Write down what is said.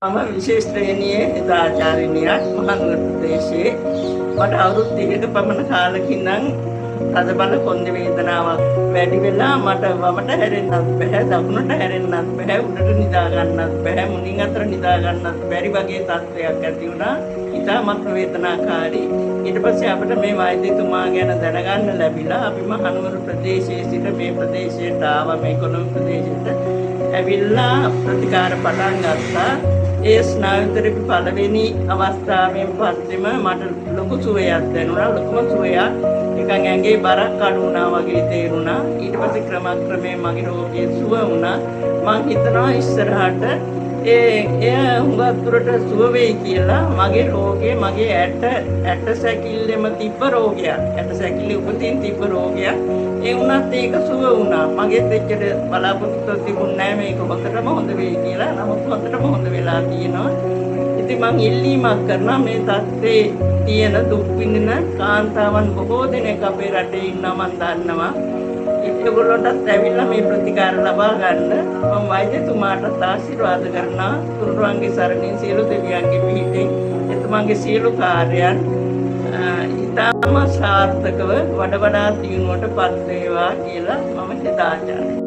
මම විශේෂ ශ්‍රේණියේ හිතාචාර්යනියක් මහනුවර ප්‍රදේශයේ මට අවුරුදු 2ක පමණ කාලෙකින් නම් තදබල කොන්ද වේදනාවක් වැඩි වෙලා මට වමට හැරෙන්නත් බැහැ දකුණට හැරෙන්නත් බැහැ උඩට නිදා ගන්නත් බැහැ මුණින් අතර නිදා ගන්නත් බැරි වගේ තත්ත්වයක් ඇති වුණා. ඉතාමත් වේදනාකාරී. ඊට පස්සේ අපිට මේ වෛද්‍යතුමා ගැන දැනගන්න ලැබිලා අපි මහනුවර ප්‍රදේශයේ සිට මේ ප්‍රදේශයට ආවා, මේ කොළඹ ප්‍රදේශයට ඇවිල්ලා ප්‍රතිකාර පටන් ගත්තා. ඒ ස්නායු තෙරපි පළවෙනි අවස්ථාවෙන් පස්සෙම මට ලොකු සුවයක් දැනුණා. ලොකුම සුවයක්. නිකන් ඇඟේ බරක් අඩු වුණා වගේ තේරුණා. ඊට පස්සේ ක්‍රමක්‍රමයෙන් මගේ රෝගය සුව වුණා. මං හිතනවා ඉස්සරහට එය හුඟක් දුරට සුව වෙයි කියලා. මගේ රෝගේ මගේ ඇට සැකිල්ලෙම තිබ්බ රෝගයක්. ඇට සැකිලි උපතින් තිබ්බ රෝගයක්. ඒ වුණත් ඒක සුව වුණා. මගෙත් එච්චර බලාපොරොත්තු තිබුණේ නැහැ මේක හොඳටම හොඳ වෙයි කියලා. නමුත් හොඳටම හොඳ වෙලා තියෙනවා. ඉතින් මං ඉල්ලීමක් කරනවා මේ තත්ත්වේ තියෙන දුක් විඳින කාන්තාවන් බොහෝ දෙනෙක් අපේ රටේ ඉන්නවා මං දන්නවා. ඒගොල්ලන්ටත් ඇවිල්ලා මේ ප්‍රතිකාර ලබා ගන්න මම වෛද්‍යතුමාට ආශිර්වාද කරනවා. තුනුරුවන්ගේ සරණින් සියලු දෙවියන්ගේ පිහිටෙන් එතුමන්ගේ සියලු කාර්යයන් ඉතාම සාර්ථකව වඩා වඩා දියුණුවටපත් වේවා කියලා මම හිතාචාරයි.